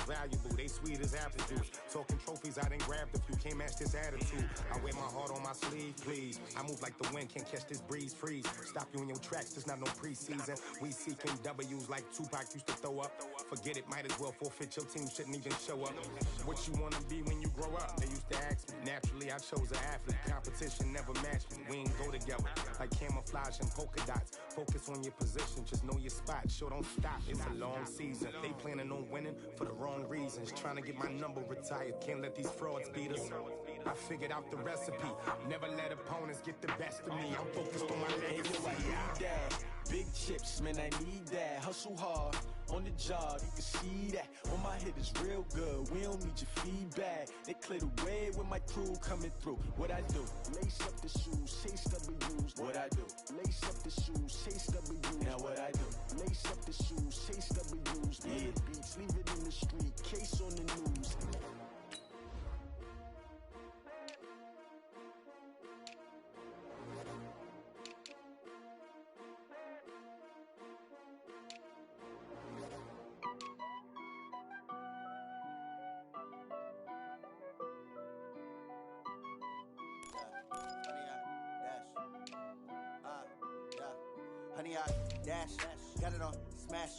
valuable, they sweet as apple juice. Talking trophies, I done grabbed a few, can't match this attitude. I wear my heart on my sleeve, please. I move like the wind, can't catch this breeze, freeze. Stop you in your tracks, there's not no preseason. We seeking W's like Tupac used to throw up. Forget it, might as well forfeit, your team shouldn't even show up. What you wanna be when you grow up? They used to ask me. Naturally, I chose an athlete. Competition never matched me. We ain't go together like camouflage and polka dots. Focus on your position, just know your spot. Sure, don't stop, it's a long season. They planning on winning for the wrong reasons. Trying to get my number retired, can't let these frauds beat us. I figured out the recipe. Never let opponents get the best of me. I'm focused on my legacy. Big chips, man, I need that. Hustle hard on the job, you can see that. On my head is real good, we don't need your feedback. They clear the way with my crew coming through. What I do? Lace up the shoes, chase W's. What I do? Lace up the shoes, chase W's. Now what I do? Lace up the shoes, chase W's. Yeah. The beats, leave it in the street, case on the news. Honey, I dash, got it on smash,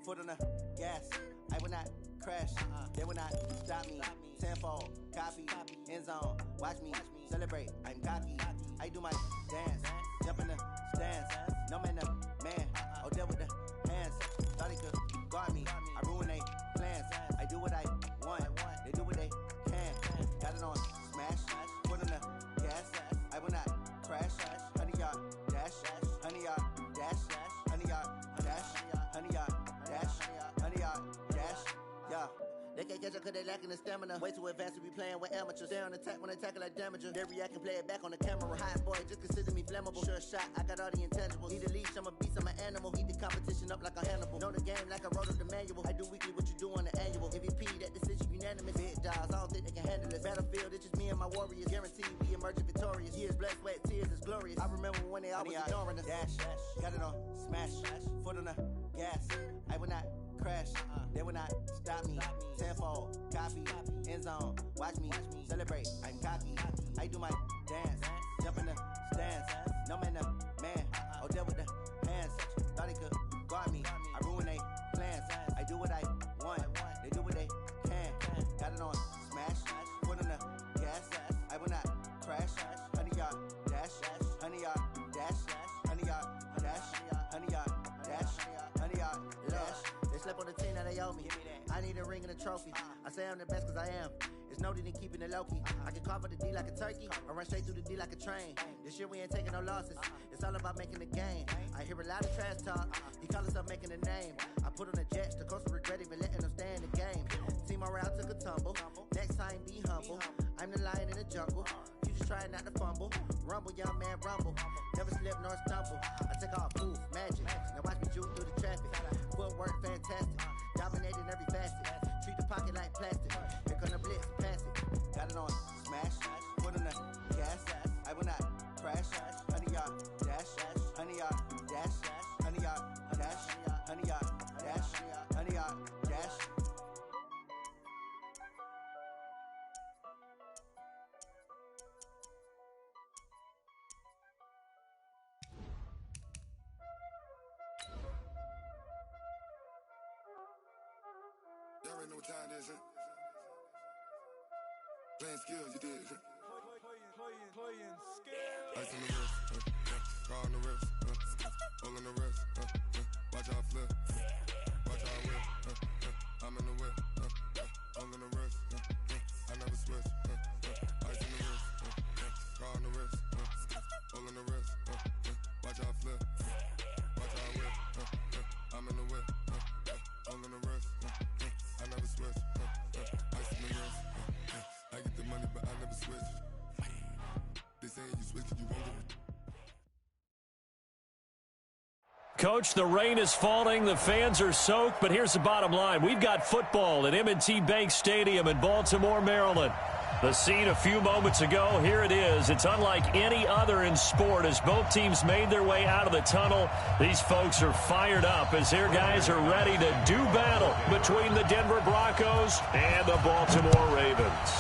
foot on the gas. I will not crash, they will not stop me. Tenfold, copy, end zone, watch me celebrate. I'm cocky, I do my dance, jump in the stands. No man, the man, oh deal with the hands. Thought he could guard me, I ruin they plans. I do what I want, they do what they can. Got it on smash, foot on the gas. I will not crash, honey, y'all dash, honey, y'all. Dash, honey yard, dash, honey yard, dash, honey yard, dash, yeah. They can't catch up cause they lacking the stamina. Way too advanced to be playing with amateurs. Stay on attack when they tackle like damager. They react and play it back on the camera. Hot boy, just consider me flammable. Sure shot, I got all the intangibles. Need a leash, I'm a beast, I'm an animal. Heat the competition up like a Hannibal. Know the game like I wrote up the manual. I do weekly what you do on the annual. MVP, that decision unanimous. Big dogs, I don't think they can handle this. Battlefield, it's just me and my warriors. Guaranteed we emerging victorious. Years, blood, sweat, tears, is glorious. I remember when they always ignoring us. Dash, got it on smash, foot on the gas. I will not crash, they will not stop me. Tenfold, copy, end zone, watch me celebrate. I'm cocky, I do my dance, jump in the stands. No man, the man, oh deal with the hands. Thought he could guard me, I ruin they plans. I do what I want, they do what they can. Got it on smash, foot on the gas. I will not crash, honey yard dash, honey yard dash, honey yard dash, honey yard dash, honey yard dash. They slept on the team that they owe me. I need a ring and a trophy. I say I'm the best cause I am. It's noted in keeping it low-key. I can carve up the D like a turkey or run straight through the D like a train. This year we ain't taking no losses. It's all about making the game. I hear a lot of trash talk. He call himself making a name. I put on the jets. The coach will regret even letting them stay in the game. Team morale took a tumble. Next time be humble. I'm the lion in the jungle. You just try not to fumble. Rumble, young man, rumble. Never slip nor stumble. I take off, move, magic. Now watch me juke through the traffic. Footwork fantastic. Dominating every facet. Treat the pocket like plastic. Here come the blitz, pass it. Got it on smash, foot on the gas. I will not crash. Honey yard dash, honey yard dash, honey yard dash, honey yard dash, honey yard dash. Y'all already know what time it is, huh? Playing skills, you did, huh? Playing skills. Ice on the wrist, car on the wrist, hole in the wrist, watch out flip, watch out whip, I'm in the whip, hole in the wrist, I never switch, ice on the wrist, car on the wrist, hole in the wrist, watch out flip, watch out whip, I'm in the whip, hole in the wrist, I never switch, ice on the wrist, I get the money but I never switch. They say you switch, you won't get it. Coach, the rain is falling, the fans are soaked, but here's the bottom line. We've got football at M&T Bank Stadium in Baltimore, Maryland. The scene a few moments ago, here it is. It's unlike any other in sport as both teams made their way out of the tunnel. These folks are fired up as their guys are ready to do battle between the Denver Broncos and the Baltimore Ravens.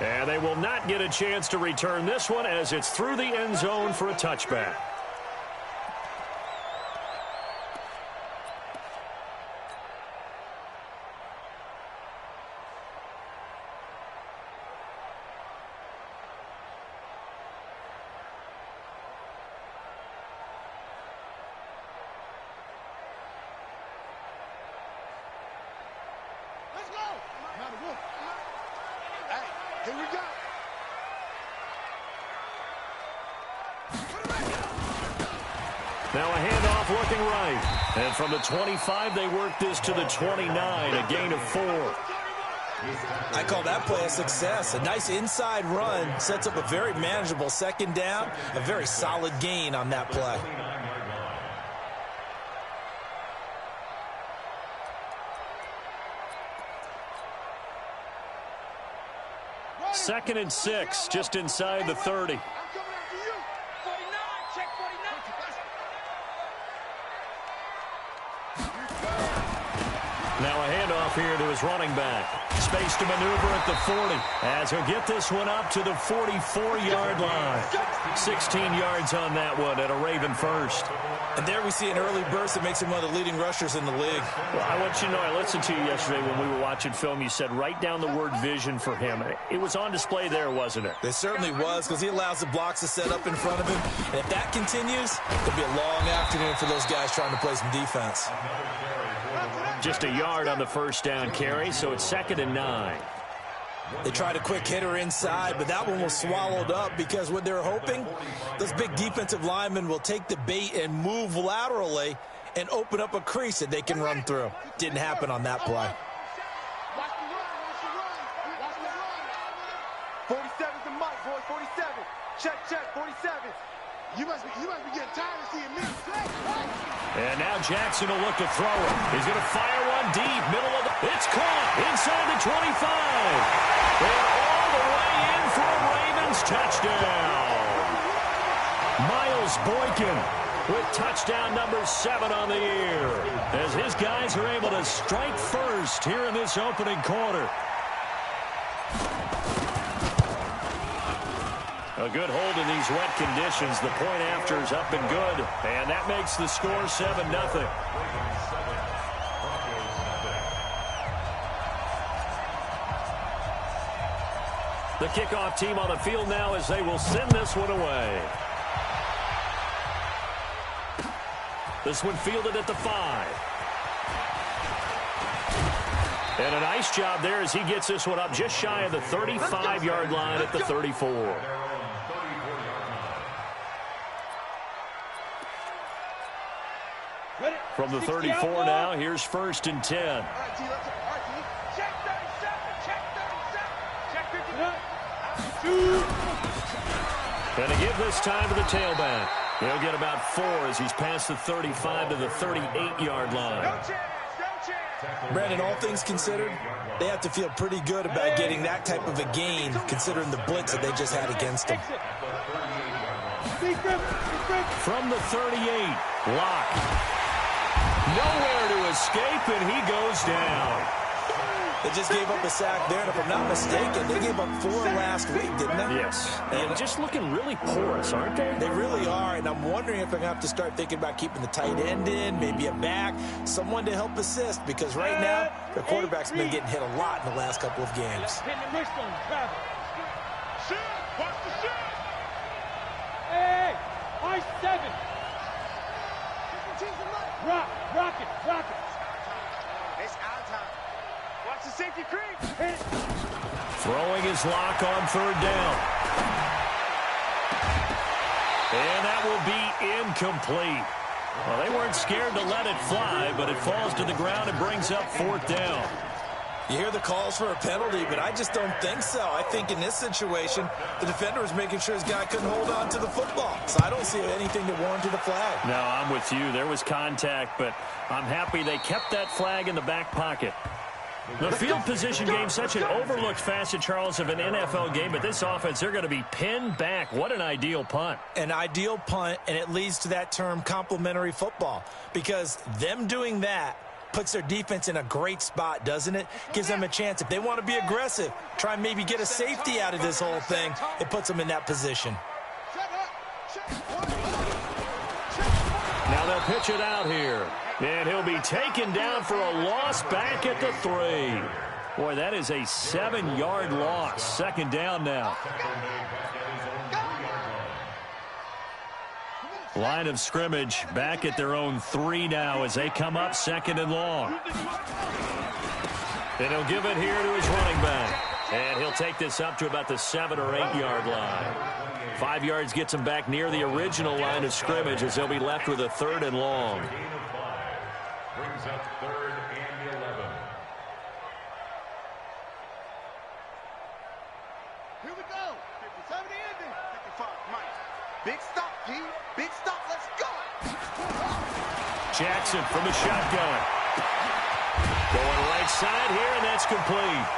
And they will not get a chance to return this one as it's through the end zone for a touchback. Here we go. Now a handoff looking right. And from the 25, they work this to the 29, a gain of 4. I call that play a success. A nice inside run sets up a very manageable second down, a very solid gain on that play. Second and 6, just inside the 30. Now a handoff here to his running back. Space to maneuver at the 40 as he'll get this one up to the 44-yard line. 16 yards on that one at a Raven first. And there we see an early burst that makes him one of the leading rushers in the league. Well, I want you to know, I listened to you yesterday when we were watching film. You said write down the word vision for him. It was on display there, wasn't it? It certainly was, because he allows the blocks to set up in front of him. And if that continues, it'll be a long afternoon for those guys trying to play some defense. Just a yard on the first down carry, so it's 2nd and 9. They tried a quick hitter inside, but that one was swallowed up because what they're hoping, those big defensive linemen will take the bait and move laterally and open up a crease that they can run through. Didn't happen on that play. 47's the mic, boy. 47. Check, 47. You must be getting tired of seeing me. And now Jackson will look to throw it. He's going to fire one deep, middle of the... It's caught inside the 25. And all the way in for a Ravens touchdown. Miles Boykin with touchdown number 7 on the year, as his guys are able to strike first here in this opening quarter. A good hold in these wet conditions. The point after is up and good, and that makes the score 7-0. The kickoff team on the field now as they will send this one away. This one fielded at the 5. And a nice job there as he gets this one up just shy of the 35-yard line at the 34. From the 34 now, here's 1st and 10. Check 37. Check 37. And to give this time to the tailback. He'll get about 4 as he's past the 35 to the 38-yard line. Brandon, all things considered, they have to feel pretty good about getting that type of a gain, considering the blitz that they just had against them. From the 38, Locke. Nowhere to escape, and he goes down. They just gave up a sack there, and if I'm not mistaken, they gave up 4 last week, didn't they? Yes. And just looking really porous, aren't they? They really are, and I'm wondering if I'm going to have to start thinking about keeping the tight end in, maybe a back, someone to help assist, because right now, the quarterback's been getting hit a lot in the last couple of games. Hey, I-7. Rock it. It's our time. Watch the safety creep. Throwing his Lock on 3rd down. And that will be incomplete. Well, they weren't scared to let it fly, but it falls to the ground and brings up 4th down. You hear the calls for a penalty, but I just don't think so. I think in this situation, the defender was making sure his guy couldn't hold on to the football. So I don't see anything that warranted a flag. No, I'm with you. There was contact, but I'm happy they kept that flag in the back pocket. The field position game, such an overlooked facet, Charles, of an NFL game, but this offense, they're going to be pinned back. What an ideal punt. An ideal punt, and it leads to that term complementary football, because them doing that puts their defense in a great spot, doesn't it? Gives them a chance. If they want to be aggressive, try and maybe get a safety out of this whole thing, it puts them in that position. Now they'll pitch it out here. And he'll be taken down for a loss back at the 3. Boy, that is a 7-yard loss. Second down now. Line of scrimmage back at their own 3 now as they come up second and long. And he'll give it here to his running back. And he'll take this up to about the 7 or 8 yard line. 5 yards gets him back near the original line of scrimmage as they'll be left with a 3rd and long. Brings up 3rd and 11. Here we go. 57 ending. 55, Mike. Big stop, G. Big stop. Let's go. Jackson from the shotgun. Going right side here, and that's complete.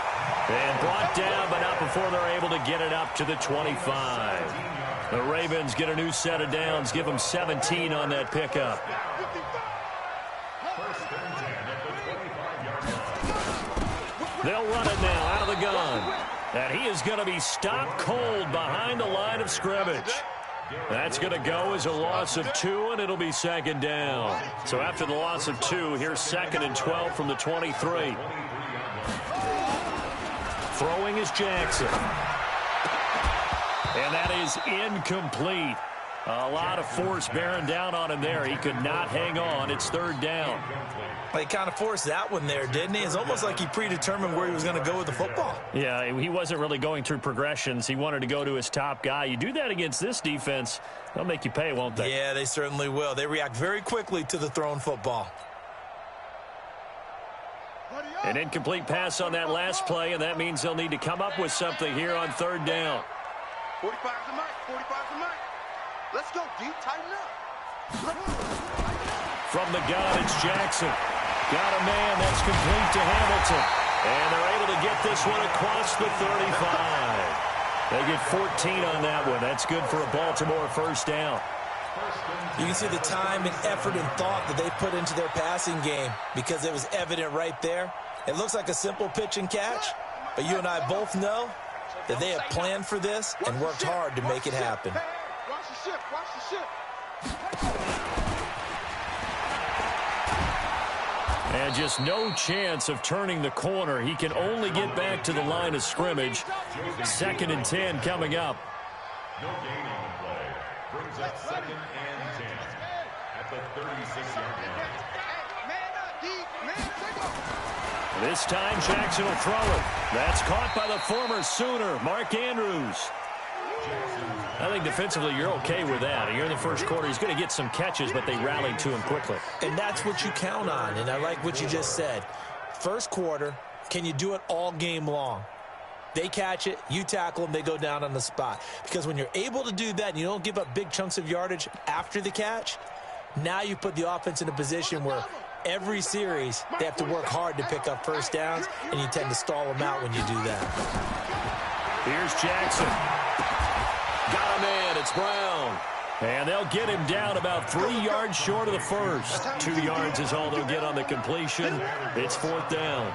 And brought down, but not before they're able to get it up to the 25. The Ravens get a new set of downs, give them 17 on that pickup. They'll run it now out of the gun. And he is going to be stopped cold behind the line of scrimmage. That's going to go as a loss of 2, and it'll be second down. So after the loss of 2, here's 2nd and 12 from the 23. Throwing is Jackson. And that is incomplete. A lot of force bearing down on him there. He could not hang on. It's 3rd down. Well, he kind of forced that one there, didn't he? It's almost like he predetermined where he was going to go with the football. Yeah, he wasn't really going through progressions. He wanted to go to his top guy. You do that against this defense, they'll make you pay, won't they? Yeah, they certainly will. They react very quickly to the thrown football. An incomplete pass on that last play, and that means they'll need to come up with something here on 3rd down. 45's the mic. 45's the mic. Let's go, D. Tighten up. From the gun, it's Jackson. Got a man. That's complete to Hamilton. And they're able to get this one across the 35. They get 14 on that one. That's good for a Baltimore 1st down. You can see the time and effort and thought that they put into their passing game because it was evident right there. It looks like a simple pitch and catch, but you and I both know that they have planned for this and worked hard to make it happen. Watch the ship. Watch the ship. And just no chance of turning the corner. He can only get back to the line of scrimmage. 2nd and 10 coming up. No gain on the play. Brings up 2nd and 10 at the 36-yard line. This time Jackson will throw it. That's caught by the former Sooner, Mark Andrews. I think defensively you're okay with that. You're in the first quarter. He's going to get some catches, but they rallied to him quickly. And that's what you count on, and I like what you just said. First quarter, can you do it all game long? They catch it, you tackle them, they go down on the spot. Because when you're able to do that and you don't give up big chunks of yardage after the catch, now you put the offense in a position where every series they have to work hard to pick up 1st downs, and you tend to stall them out when you do that. Here's Jackson. Got a man. It's Brown. And they'll get him down about 3 yards short of the first. 2 yards is all they'll get on the completion. It's 4th down.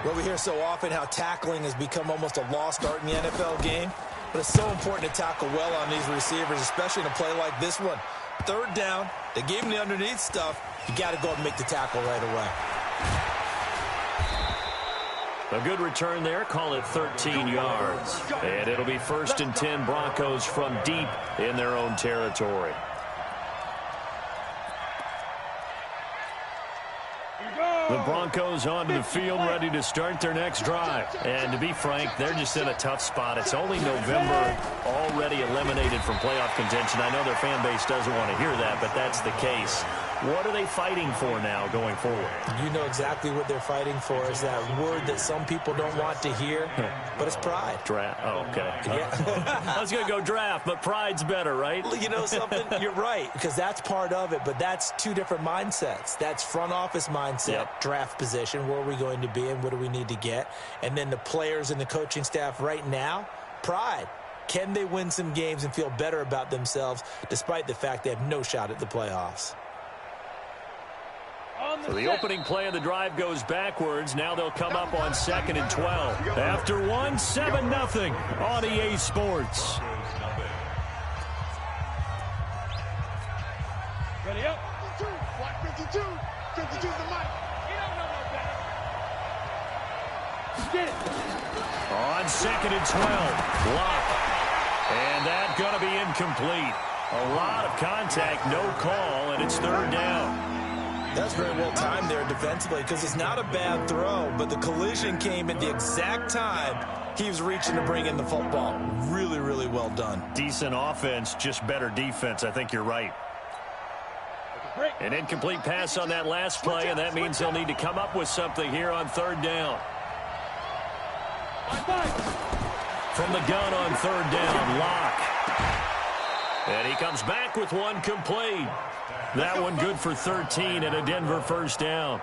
Well, we hear so often how tackling has become almost a lost art in the NFL game. But it's so important to tackle well on these receivers, especially in a play like this one. 3rd down, they gave him the underneath stuff. You got to go and make the tackle right away. A good return there. Call it 13 yards. And it'll be 1st and 10 Broncos from deep in their own territory. The Broncos onto the field, ready to start their next drive. And to be frank, they're just in a tough spot. It's only November, already eliminated from playoff contention. I know their fan base doesn't want to hear that, but that's the case. What are they fighting for now going forward? You know exactly what they're fighting for. Is that word that some people don't want to hear, but it's pride. Draft. Oh, okay. Yeah. I was going to go draft, but pride's better, right? You know something? You're right, because that's part of it, but that's two different mindsets. That's front office mindset, draft position, where are we going to be and what do we need to get? And then the players and the coaching staff right now, pride. Can they win some games and feel better about themselves despite the fact they have no shot at the playoffs? So the opening play of the drive goes backwards. Now they'll come up on 2nd and 12. After 1, 7-0 on EA Sports. Ready up. 52. 52's the mic. You don't know no better. Get it. On 2nd and 12. Lock. And that's going to be incomplete. A lot of contact, no call, and it's 3rd down. That's very well timed there defensively because it's not a bad throw, but the collision came at the exact time he was reaching to bring in the football. Really, really well done. Decent offense, just better defense. I think you're right. An incomplete pass on that last play, and that means they'll need to come up with something here on 3rd down. From the gun on 3rd down, Lock. And he comes back with one complete. That one good for 13 and a Denver 1st down.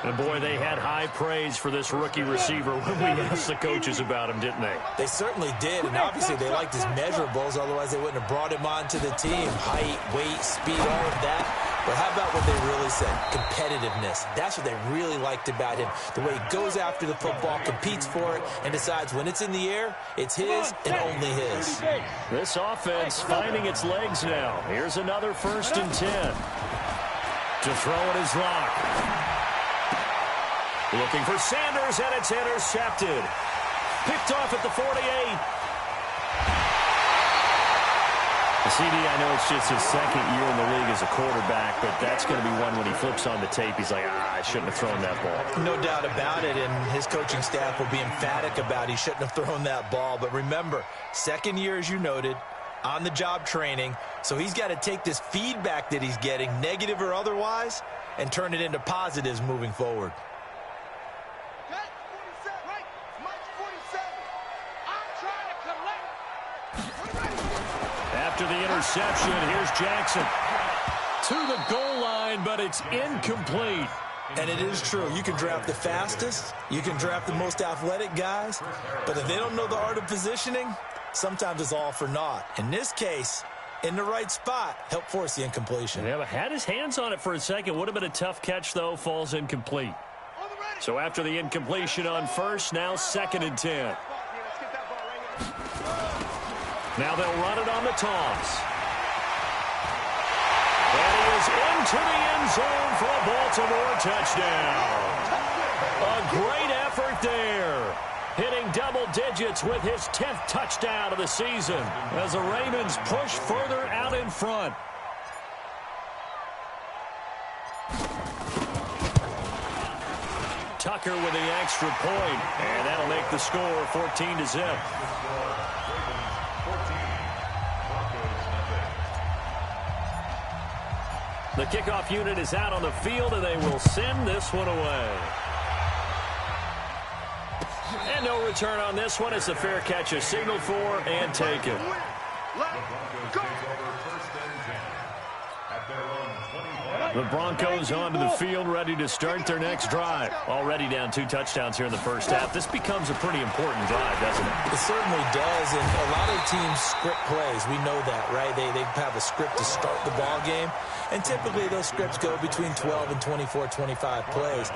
And boy, they had high praise for this rookie receiver when we asked the coaches about him, didn't they? They certainly did, and obviously they liked his measurables, otherwise they wouldn't have brought him onto the team. Height, weight, speed, all of that. But how about what they really said? Competitiveness. That's what they really liked about him. The way he goes after the football, competes for it, and decides when it's in the air, it's his and only his. This offense finding its legs now. Here's another 1st and 10. To throw it is Lock. Looking for Sanders, and it's intercepted. Picked off at the 48. CD, I know it's just his 2nd year in the league as a quarterback, but that's going to be one when he flips on the tape. He's like, I shouldn't have thrown that ball. No doubt about it, and his coaching staff will be emphatic about he shouldn't have thrown that ball. But remember, 2nd year, as you noted, on-the-job training, so he's got to take this feedback that he's getting, negative or otherwise, and turn it into positives moving forward. After the interception, here's Jackson to the goal line, but it's incomplete. And it is true. You can draft the fastest. You can draft the most athletic guys. But if they don't know the art of positioning, sometimes it's all for naught. In this case, in the right spot, helped force the incompletion. Yeah, but had his hands on it for a second. Would have been a tough catch, though. Falls incomplete. So after the incompletion on 1st, now 2nd and 10. Now they'll run it on the toss. And he is into the end zone for a Baltimore touchdown. A great effort there. Hitting double digits with his 10th touchdown of the season as the Ravens push further out in front. Tucker with the extra point, and that'll make the score 14-0. The kickoff unit is out on the field, and they will send this one away. And no return on this one. It's a fair catch, a signal for and taken. The Broncos onto the field, ready to start their next drive. Already down 2 touchdowns here in the 1st half. This becomes a pretty important drive, doesn't it? It certainly does, and a lot of teams script plays. We know that, right? They have a script to start the ball game, and typically those scripts go between 12 and 24, 25 plays.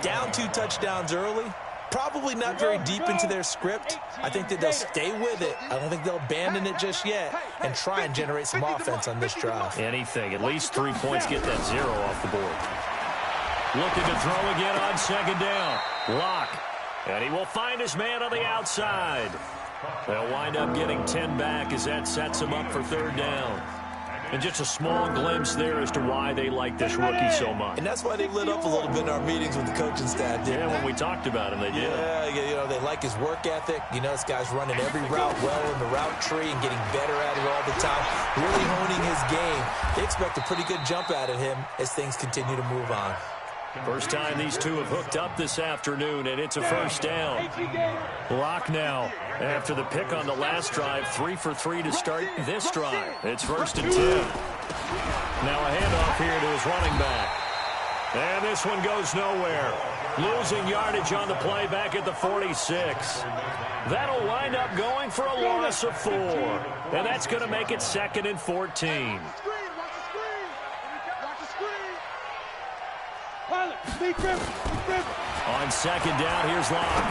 Down 2 touchdowns early, probably not very deep into their script. I think that they'll stay with it. I don't think they'll abandon it just yet and try and generate some offense on this drive. Anything. At least 3 points, get that 0 off the board. Looking to throw again on 2nd down. Lock. And he will find his man on the outside. They'll wind up getting 10 back as that sets him up for 3rd down. And just a small glimpse there as to why they like this rookie so much. And that's why they lit up a little bit in our meetings with the coaching staff, didn't they? When we talked about him, they did. Yeah, they like his work ethic. This guy's running every route well in the route tree and getting better at it all the time, really honing his game. They expect a pretty good jump out of him as things continue to move on. First time these two have hooked up this afternoon, and it's a first down. Lock now after the pick on the last drive, 3 for 3 to start this drive. It's 1st and 10. Now a handoff here to his running back. And this one goes nowhere. Losing yardage on the play back at the 46. That'll wind up going for a loss of 4. And that's going to make it 2nd and 14. On 2nd down, here's Locke.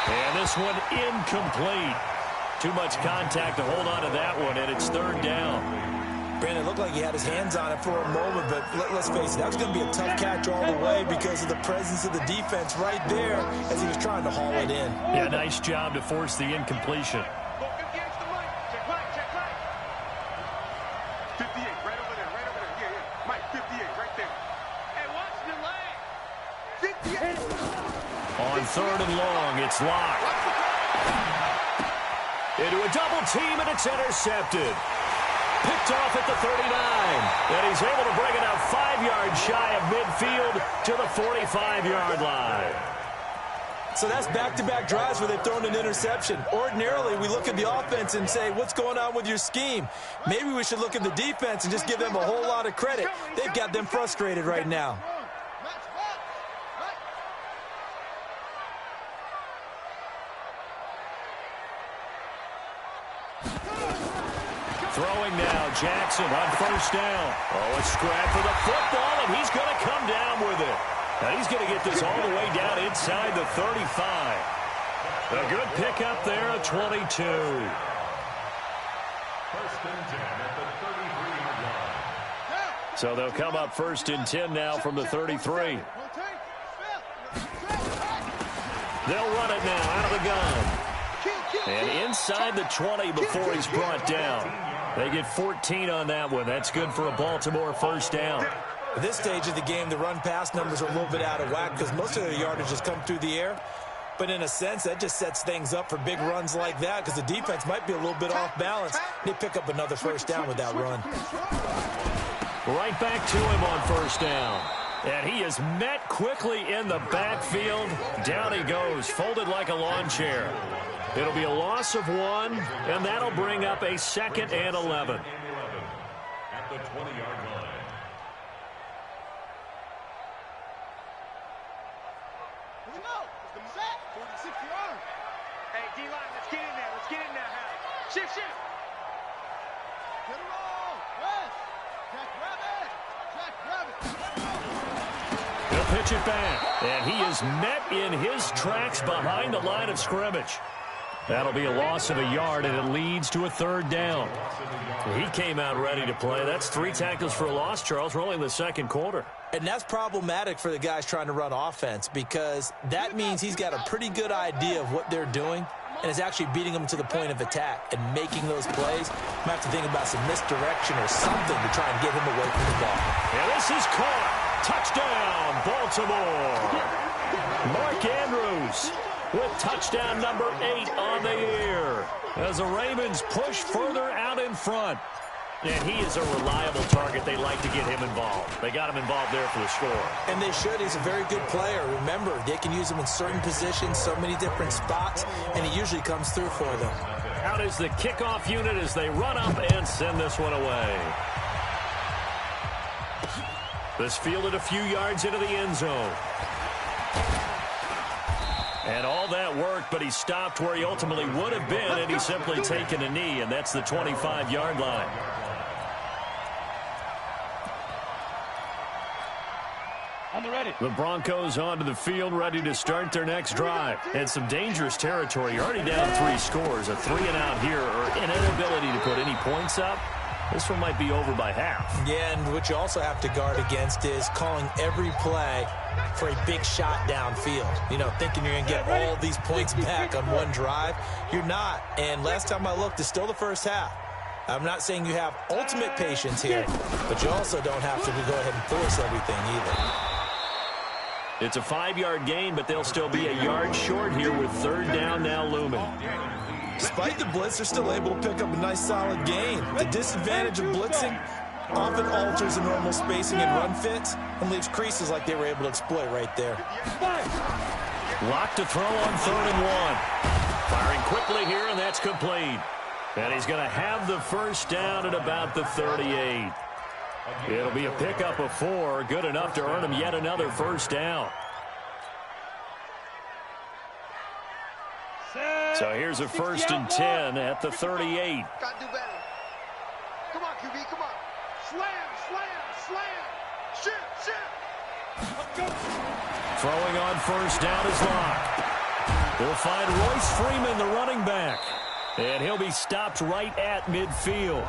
And this one incomplete. Too much contact to hold on to that one, and it's 3rd down. Brandon, it looked like he had his hands on it for a moment, but let's face it, that's going to be a tough catch all the way because of the presence of the defense right there as he was trying to haul it in. Yeah, nice job to force the incompletion. 58, right over there. Yeah. Mike, 58, right there. Hey, watch the leg. 58. On 3rd and long, it's Locke. Into a double team, and it's intercepted. Picked off at the 39. And he's able to bring it out 5 yards shy of midfield to the 45-yard line. So that's back-to-back drives where they've thrown an interception. Ordinarily, we look at the offense and say, what's going on with your scheme? Maybe we should look at the defense and just give them a whole lot of credit. They've got them frustrated right now. Throwing now, Jackson on 1st down. Oh, a scrap for the football, and he's going to come down with it. And he's going to get this all the way down inside the 35. A good pickup there, a 22. 1st and 10 at the 33-yard line. So they'll come up 1st and 10 now from the 33. They'll run it now out of the gun. And inside the 20 before he's brought down. They get 14 on that one. That's good for a Baltimore 1st down. At this stage of the game, the run-pass numbers are a little bit out of whack because most of their yardage has come through the air. But in a sense, that just sets things up for big runs like that because the defense might be a little bit off balance. They pick up another 1st down with that run. Right back to him on 1st down. And he is met quickly in the backfield. Down he goes, folded like a lawn chair. It'll be a loss of 1, and that'll bring up a 2nd and 11. At the 20-yard line. Here we go. It's the sack. 46 yards. Hey, D-line, let's get in there. Let's get in there, Harry. Shift. Get it all. West. Jack Rabbit. He'll pitch it back, and he is met in his tracks behind the line of scrimmage. That'll be a loss of a yard, and it leads to a 3rd down. He came out ready to play. That's 3 tackles for a loss, Charles. We're only in the 2nd quarter. And that's problematic for the guys trying to run offense because that means he's got a pretty good idea of what they're doing and is actually beating them to the point of attack and making those plays. Might have to think about some misdirection or something to try and get him away from the ball. And this is caught. Touchdown, Baltimore. Mark Andrews with touchdown number 8 on the year as the Ravens push further out in front. And he is a reliable target. They like to get him involved. They got him involved there for the score. And they should. He's a very good player. Remember, they can use him in certain positions, so many different spots, and he usually comes through for them. Out is the kickoff unit as they run up and send this one away. This fielded a few yards into the end zone. And all that worked, but he stopped where he ultimately would have been, and he's simply taken a knee, and that's the 25-yard line. The Broncos onto the field, ready to start their next drive. And some dangerous territory. You're already down 3 scores. A 3-and-out here, or an inability to put any points up. This one might be over by half. Yeah, and what you also have to guard against is calling every play for a big shot downfield. You know, thinking you're going to get all these points back on one drive. You're not. And last time I looked, it's still the first half. I'm not saying you have ultimate patience here, but you also don't have to go ahead and force everything either. It's a 5-yard gain, but they'll still be a yard short here with third down now looming. Despite the blitz, they're still able to pick up a nice solid gain. The disadvantage of blitzing often alters the normal spacing and run fits and leaves creases like they were able to exploit right there. Lock to throw on 3rd and 1. Firing quickly here, and that's complete. And he's going to have the first down at about the 38. It'll be a pickup of 4, good enough to earn him yet another first down. So here's a 1st and 10 at the 38. Got to do better. Come on, QB, come on. Slam, slam, slam. Shit. Throwing on first down is Locke. We'll find Royce Freeman, the running back. And he'll be stopped right at midfield.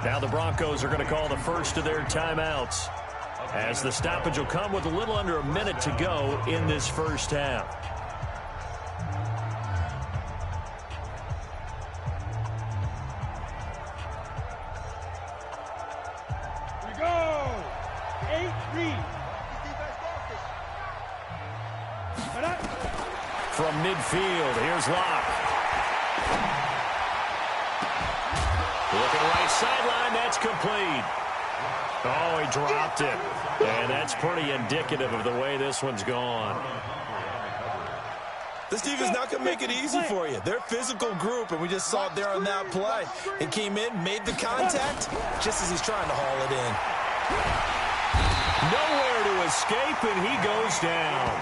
Now the Broncos are going to call the first of their timeouts, as the stoppage will come with a little under a minute to go in this first half. Here we go. 8-3. From midfield, here's Locke. Looking right sideline, that's complete. Oh, he dropped it. And that's pretty indicative of the way this one's gone. This defense is not going to make it easy for you. They're a physical group, and we just saw it there on that play. He came in, made the contact, just as he's trying to haul it in. Nowhere to escape, and he goes down.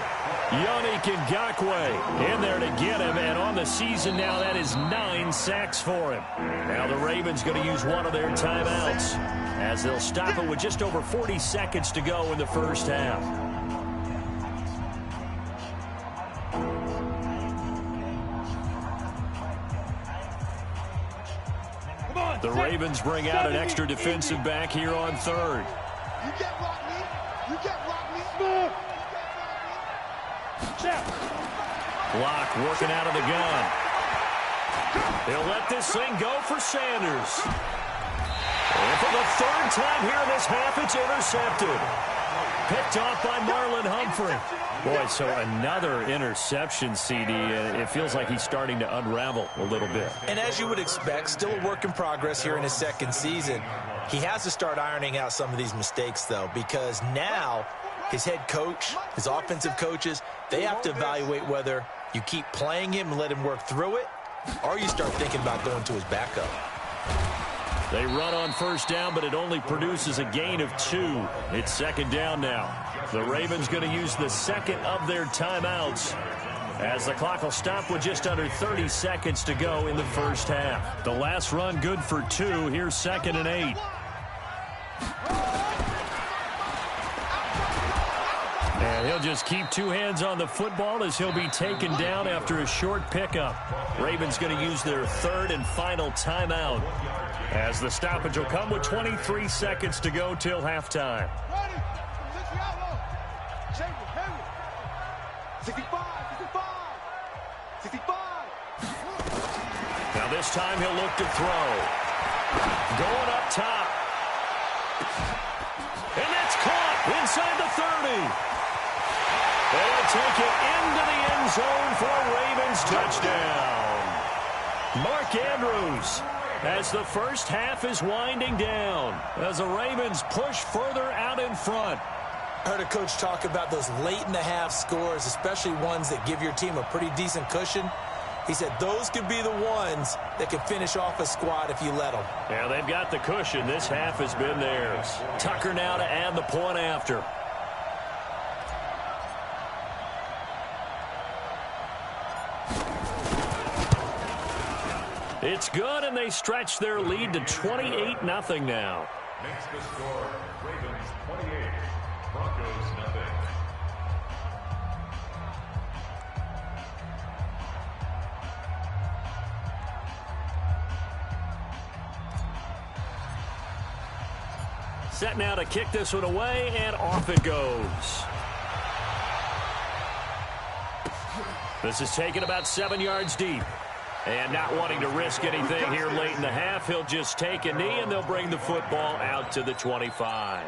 Yannick Ngakoue in there to get him, and on the season now, that is 9 sacks for him. Now the Ravens going to use one of their timeouts, as they'll stop it with just over 40 seconds to go in the first half. The Ravens bring out an extra defensive back here on 3rd. You can't block me. You can't block me. Move. Locke working out of the gun. They'll let this thing go for Sanders. And for the 3rd time here in this half, it's intercepted. Picked off by Marlon Humphrey. Boy, so another interception, CD. It feels like he's starting to unravel a little bit. And as you would expect, still a work in progress here in his 2nd season. He has to start ironing out some of these mistakes, though, because now his head coach, his offensive coaches, they have to evaluate whether you keep playing him and let him work through it, or you start thinking about going to his backup. They run on first down, but it only produces a gain of 2. It's 2nd down now. The Ravens going to use the 2nd of their timeouts, as the clock will stop with just under 30 seconds to go in the first half. The last run good for 2. Here's 2nd and 8. And he'll just keep 2 hands on the football as he'll be taken down after a short pickup. Ravens going to use their 3rd and final timeout, as the stoppage will come with 23 seconds to go till halftime. 65. Now this time he'll look to throw. Going up top. And that's caught inside the 30. They'll take it into the end zone for a Ravens touchdown. Mark Andrews, as the first half is winding down, as the Ravens push further out in front. I heard a coach talk about those late-in-the-half scores, especially ones that give your team a pretty decent cushion. He said those could be the ones that can finish off a squad if you let them. Yeah, they've got the cushion. This half has been theirs. Tucker now to add the point after. It's good, and they stretch their lead to 28-0 now. Makes the score Ravens 28, Broncos 0. Set now to kick this one away, and off it goes. This is taken about 7 yards deep. And not wanting to risk anything here late in the half, he'll just take a knee, and they'll bring the football out to the 25.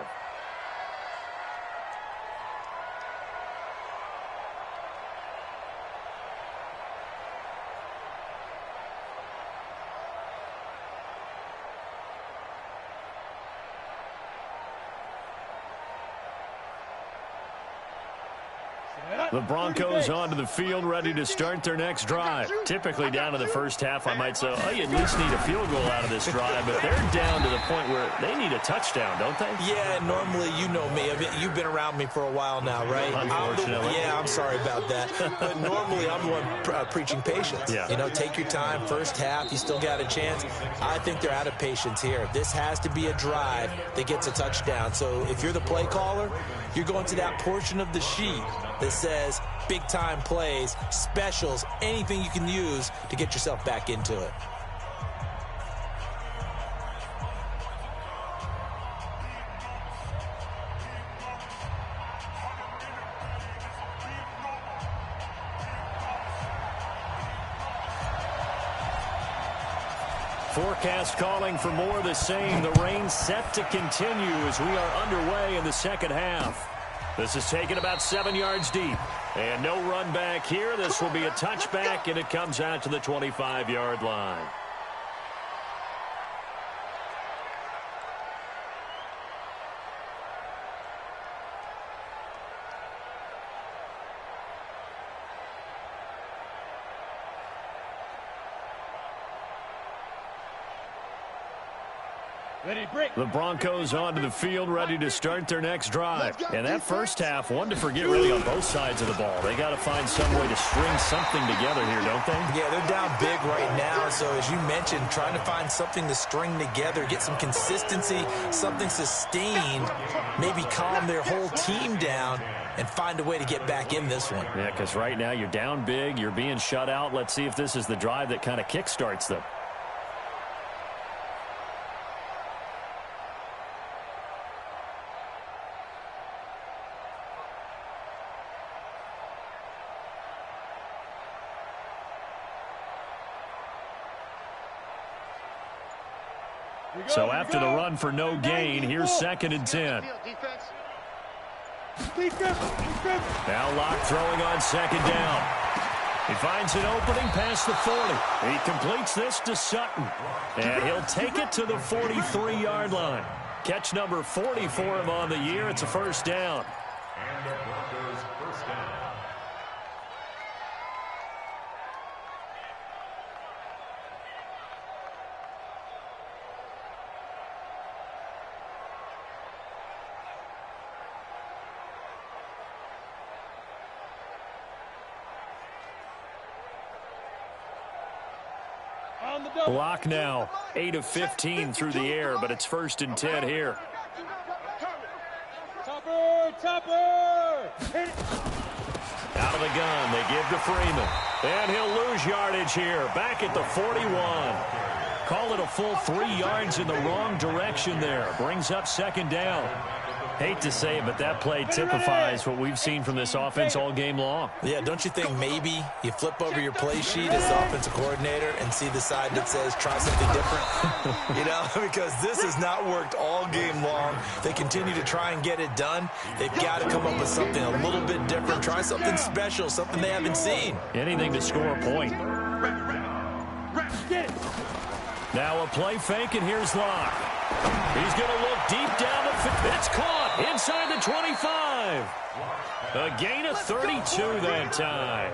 The Broncos onto the field, ready to start their next drive. Typically down to the first half, I might say, oh, you at least need a field goal out of this drive, but they're down to the point where they need a touchdown, don't they? Yeah, normally, you know me. I mean, you've been around me for a while now, right? Unfortunately. I'm sorry about that. But normally, I'm the one preaching patience. Yeah. You know, take your time. First half, you still got a chance. I think they're out of patience here. This has to be a drive that gets a touchdown. So if you're the play caller, you're going to that portion of the sheet that says big-time plays, specials, anything you can use to get yourself back into it. Forecast calling for more of the same. The rain set to continue as we are underway in the second half. This is taken about 7 yards deep. And no run back here. This will be a touchback, and it comes out to the 25-yard line. The Broncos onto the field, ready to start their next drive. And that first half, one to forget really on both sides of the ball. They got to find some way to string something together here, don't they? Yeah, they're down big right now. So as you mentioned, trying to find something to string together, get some consistency, something sustained, maybe calm their whole team down and find a way to get back in this one. Yeah, because right now you're down big, you're being shut out. Let's see if this is the drive that kind of kickstarts them. So after the run for no gain, here's 2nd and 10. Now Locke throwing on 2nd down. He finds an opening past the 40. He completes this to Sutton. And he'll take it to the 43-yard line. Catch number 40 for him on the year. It's a first down. And the Broncos first down. Locke now 8 of 15 through the air, but it's 1st and 10 here. Topper! Hit it. Out of the gun, they give to Freeman. And he'll lose yardage here, back at the 41. Call it a full 3 yards in the wrong direction there. Brings up 2nd down. Hate to say it, but that play typifies what we've seen from this offense all game long. Yeah, don't you think maybe you flip over your play sheet as the offensive coordinator and see the side that says try something different? You know, because this has not worked all game long. They continue to try and get it done. They've got to come up with something a little bit different. Try something special, something they haven't seen. Anything to score a point. Now a play fake, and here's Locke. He's going to look deep down the field. It's caught inside the 25. A gain of 32 that time.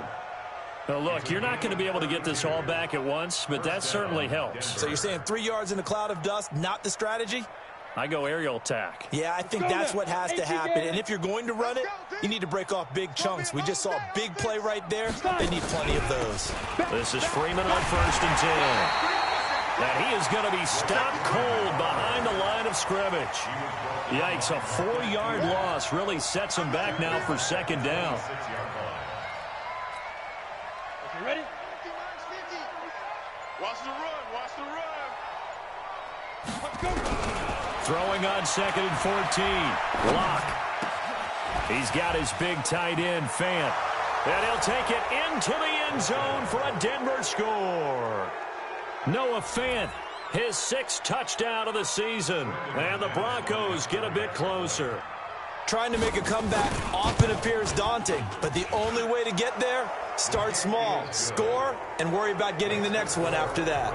Now look, you're not going to be able to get this all back at once, but that certainly helps. So you're saying 3 yards in a cloud of dust, not the strategy? I go aerial attack. Yeah, I think that's what has to happen. And if you're going to run it, you need to break off big chunks. We just saw a big play right there. They need plenty of those. This is Freeman on 1st and 10. And he is going to be stopped cold behind the line of scrimmage. Yikes, a 4-yard loss really sets him back now for 2nd down. Okay, ready? Watch the run, watch the run. Let's go. Throwing on 2nd and 14. Locke. He's got his big tight end, Fant. And he'll take it into the end end zone for a Denver score. Noah Fant, his 6th touchdown of the season. And the Broncos get a bit closer. Trying to make a comeback often appears daunting, but the only way to get there, start small, score, and worry about getting the next one after that.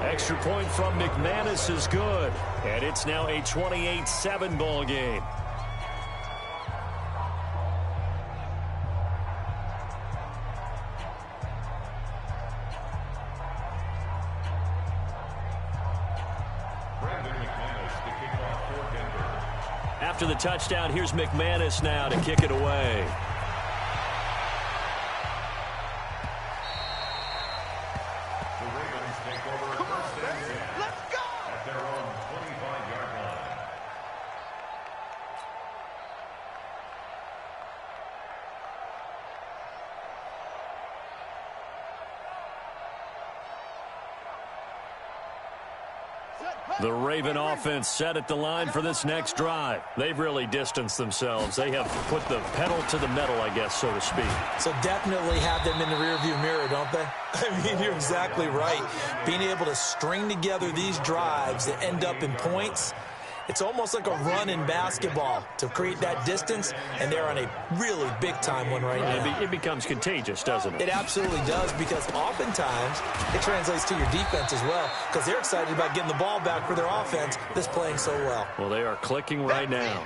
Extra point from McManus is good, and it's now a 28-7 ball game. After the touchdown, here's McManus now to kick it away. The Ravens take over first and 10. Let's go! At their own 25-yard line. The Raven offense set at the line for this next drive. They've really distanced themselves. They have put the pedal to the metal, I guess, so to speak. So definitely have them in the rearview mirror, don't they? I mean, you're exactly right. Being able to string together these drives that end up in points, it's almost like a run in basketball to create that distance, and they're on a really big-time one right now. It becomes contagious, doesn't it? It absolutely does, because oftentimes it translates to your defense as well, because they're excited about getting the ball back for their offense that's playing so well. Well, they are clicking right now.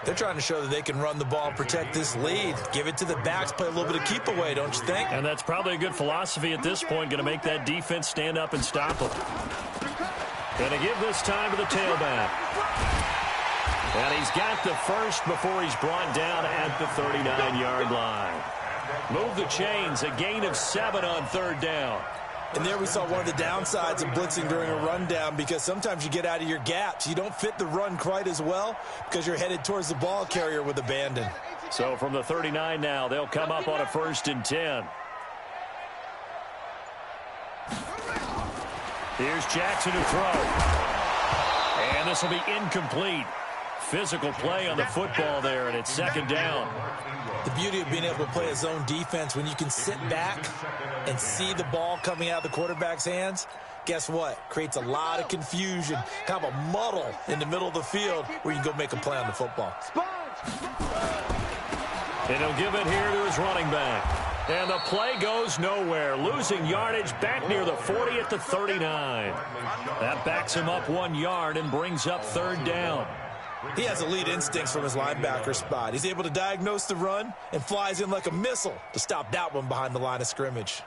They're trying to show that they can run the ball and protect this lead. Give it to the backs, play a little bit of keep away, don't you think? And that's probably a good philosophy at this point, going to make that defense stand up and stop them. Going to give this time to the tailback. And he's got the first before he's brought down at the 39-yard line. Move the chains, a gain of 7 on 3rd down. And there we saw one of the downsides of blitzing during a rundown, because sometimes you get out of your gaps. You don't fit the run quite as well because you're headed towards the ball carrier with abandon. So from the 39 now, they'll come up on a 1st and 10. Here's Jackson to throw. And this will be incomplete. Physical play on the football there, and it's 2nd down. The beauty of being able to play a zone defense when you can sit back and see the ball coming out of the quarterback's hands, guess what? Creates a lot of confusion, kind of a muddle in the middle of the field where you can go make a play on the football. And he'll give it here to his running back. And the play goes nowhere, losing yardage back near the 40 at the 39. That backs him up 1 yard and brings up 3rd down. He has elite instincts from his linebacker spot. He's able to diagnose the run and flies in like a missile to stop that one behind the line of scrimmage.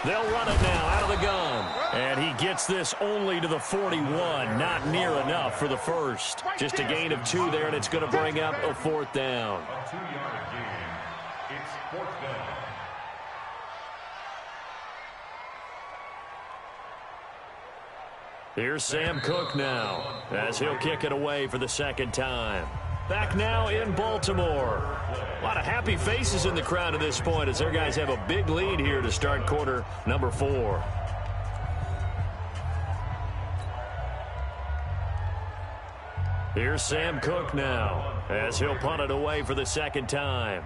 They'll run it now out of the gun. And he gets this only to the 41. Not near enough for the first. Just a gain of 2 there, and it's going to bring up a 4th down. A 2-yard gain. It's 4th down. Here's Sam Cook now, as he'll kick it away for the 2nd time. Back now in Baltimore. A lot of happy faces in the crowd at this point as their guys have a big lead here to start quarter number 4. Here's Sam Cook now, as he'll punt it away for the 2nd time.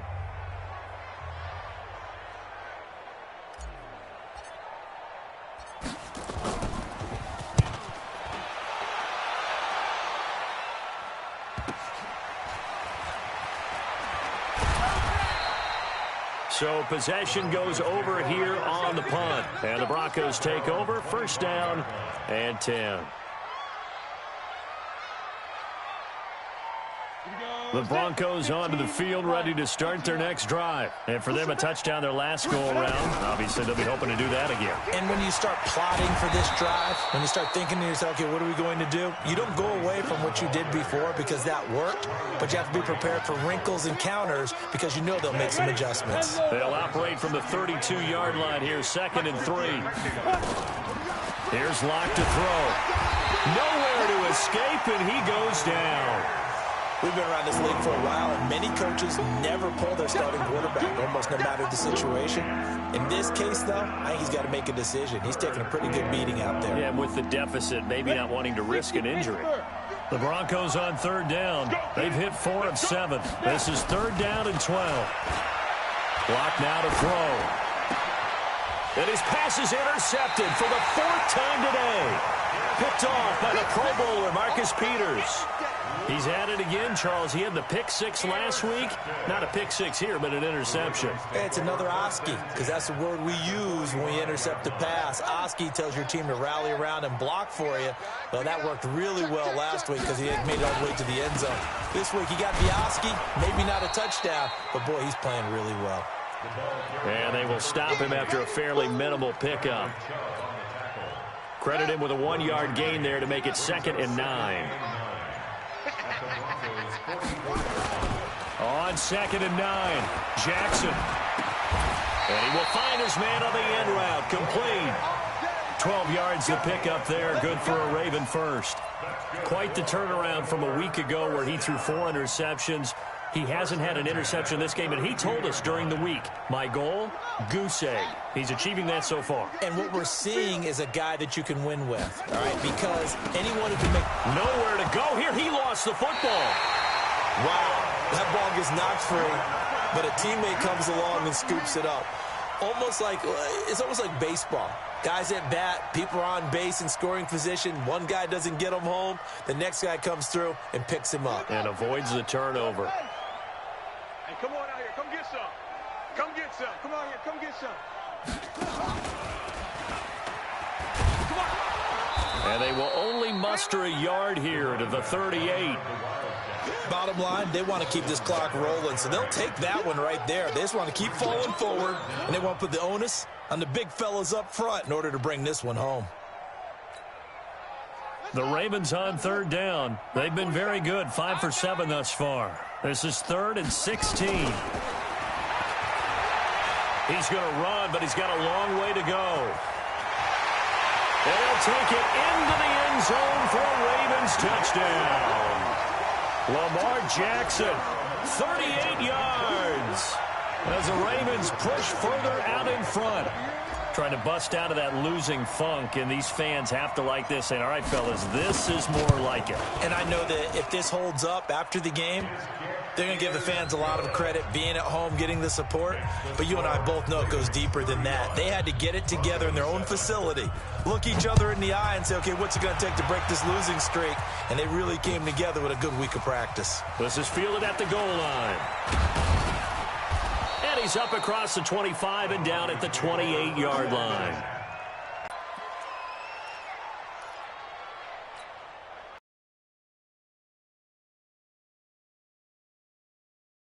So possession goes over here on the punt. And the Broncos take over, 1st down and 10. The Broncos onto the field, ready to start their next drive. And for them, a touchdown their last go-around. Obviously, they'll be hoping to do that again. And when you start plotting for this drive, when you start thinking to yourself, okay, what are we going to do? You don't go away from what you did before because that worked, but you have to be prepared for wrinkles and counters because you know they'll make some adjustments. They'll operate from the 32-yard line here, 2nd and 3. Here's Locke to throw. Nowhere to escape, and he goes down. We've been around this league for a while, and many coaches never pull their starting quarterback. almost no matter the situation. In this case, though, I think he's got to make a decision. He's taking a pretty good beating out there. Yeah, and with the deficit, maybe not wanting to risk an injury. The Broncos on third down. They've hit 4 of 7. This is third down and 12. Clock now to throw. And his pass is intercepted for the 4th time today. Picked off by the Pro Bowler, Marcus Peters. He's at it again, Charles. He had the pick 6 last week. Not a pick 6 here, but an interception. It's another Oski, because that's the word we use when we intercept a pass. Oski tells your team to rally around and block for you. Well, that worked really well last week because he had made it all the way to the end zone. This week he got the Oski, maybe not a touchdown, but boy, he's playing really well. And they will stop him after a fairly minimal pickup. Credit him with a 1-yard gain there to make it 2nd and 9. On 2nd and 9, Jackson. And he will find his man on the end route, complete. 12 yards to pick up there, good for a Raven first. Quite the turnaround from a week ago where he threw 4 interceptions. He hasn't had an interception this game, and he told us during the week, my goal, goose egg. He's achieving that so far. And what we're seeing is a guy that you can win with, all right, because anyone who can make... Nowhere to go here. He lost the football. Wow, that ball gets knocked free, but a teammate comes along and scoops it up. It's almost like baseball. Guys at bat, people are on base in scoring position. One guy doesn't get him home. The next guy comes through and picks him up. And avoids the turnover. Hey, come on out here. Come get some. Come get some. Come on here. Come get some. Come on. And they will only muster a yard here to the 38. Bottom line, they want to keep this clock rolling, so they'll take that one right there. They just want to keep falling forward, and they want to put the onus on the big fellas up front in order to bring this one home. The Ravens on third down. They've been very good, 5 for 7 thus far. This is 3rd and 16. He's going to run, but he's got a long way to go. And he'll take it into the end zone for a Ravens touchdown. Lamar Jackson, 38 yards. As the Ravens push further out in front. Trying to bust out of that losing funk, and these fans have to like this, saying, all right, fellas, this is more like it. And I know that if this holds up after the game, they're going to give the fans a lot of credit being at home, getting the support. But you and I both know it goes deeper than that. They had to get it together in their own facility, look each other in the eye and say, okay, what's it going to take to break this losing streak? And they really came together with a good week of practice. This is fielded at the goal line. And he's up across the 25 and down at the 28-yard line.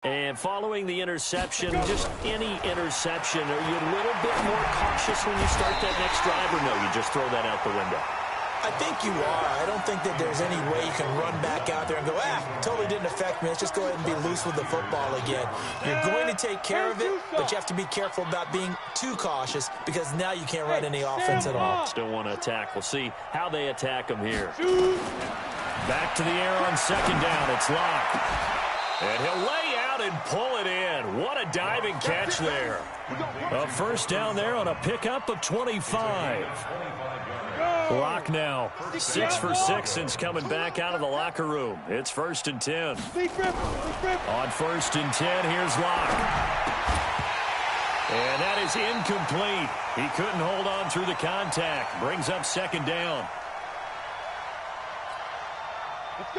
And following the interception, just any interception, are you a little bit more cautious when you start that next drive, or no, you just throw that out the window? I think you are. I don't think that there's any way you can run back out there and go, totally didn't affect me. Let's just go ahead and be loose with the football again. You're going to take care of it, but you have to be careful about being too cautious because now you can't run any offense at all. Still want to attack. We'll see how they attack them here. Back to the air on 2nd down. It's Locke. And he'll lay out and pull it in. What a diving catch there. A first down there on a pickup of 25. Locke now 6 for 6 since coming back out of the locker room. It's 1st and 10. On 1st and 10, here's Locke. And that is incomplete. He couldn't hold on through the contact. Brings up 2nd down.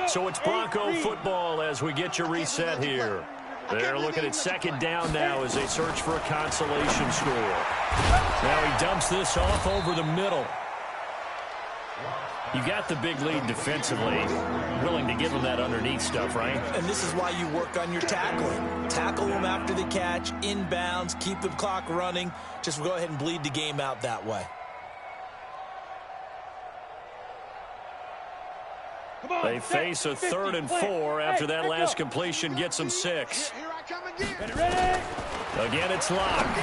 So it's Bronco football as we get your reset here. They're looking at 2nd down now as they search for a consolation score. Now he dumps this off over the middle. You got the big lead defensively, willing to give them that underneath stuff, right? And this is why you work on your tackling. Tackle them after the catch, inbounds, keep the clock running. Just go ahead and bleed the game out that way. They face a 3rd and 4 after that last completion gets them 6. Again, it's Locke.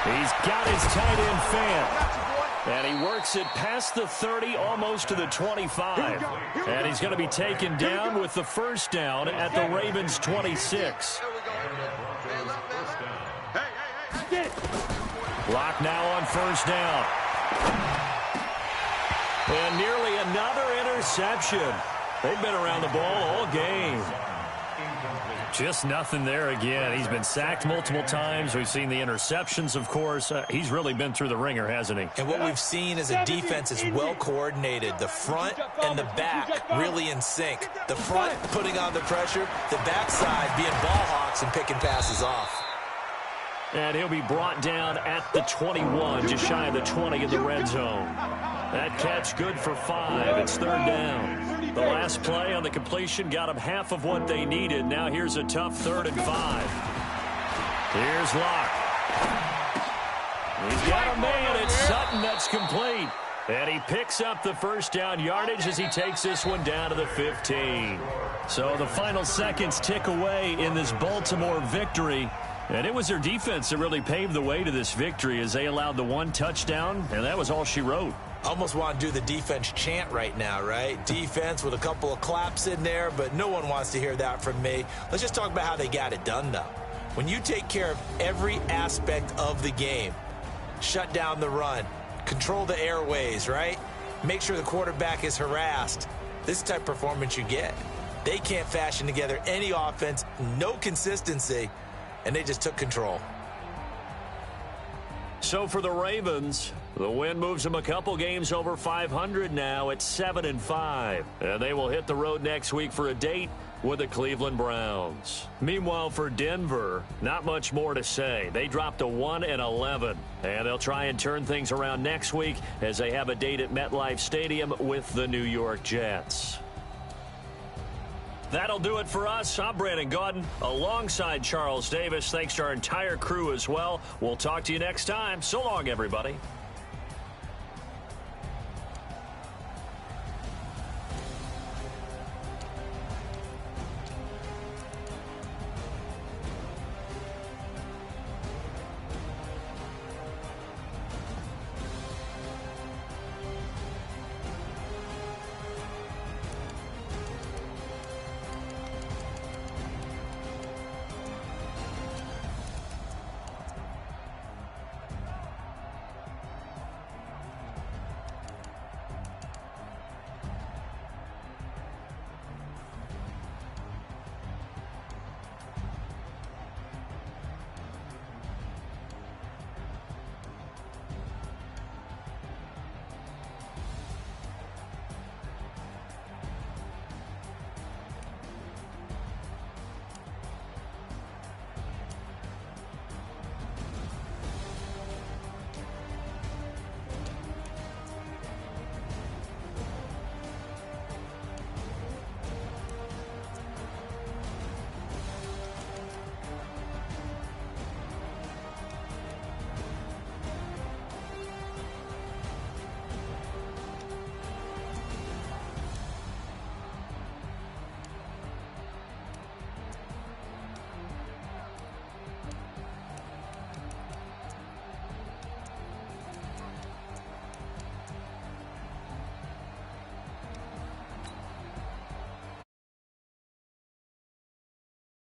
He's got his tight end fan. And he works it past the 30, almost to the 25. And he's going to be taken down with the first down at the Ravens 26. Block now on first down. And nearly another interception. They've been around the ball all game. Just nothing there again. He's been sacked multiple times. We've seen the interceptions, of course. He's really been through the ringer, hasn't he? And what we've seen is a defense that's well coordinated. The front and the back really in sync. The front putting on the pressure, the backside being ball hawks and picking passes off. And he'll be brought down at the 21, just shy of the 20 in the red zone. That catch good for 5. It's third down. The last play on the completion got them half of what they needed. Now here's a tough 3rd and 5. Here's Locke. He's got a man. It's Sutton that's complete. And he picks up the first down yardage as he takes this one down to the 15. So the final seconds tick away in this Baltimore victory. And it was their defense that really paved the way to this victory as they allowed the 1 touchdown, and that was all she wrote. Almost want to do the defense chant right now, right? Defense with a couple of claps in there, but no one wants to hear that from me. Let's just talk about how they got it done, though. When you take care of every aspect of the game, shut down the run, control the airways, right? Make sure the quarterback is harassed. This type of performance you get. They can't fashion together any offense, no consistency, and they just took control. So for the Ravens, the win moves them a couple games over 500 now at 7-5. And they will hit the road next week for a date with the Cleveland Browns. Meanwhile, for Denver, not much more to say. They dropped to 1-11. And they'll try and turn things around next week as they have a date at MetLife Stadium with the New York Jets. That'll do it for us. I'm Brandon Gaudin alongside Charles Davis. Thanks to our entire crew as well. We'll talk to you next time. So long, everybody.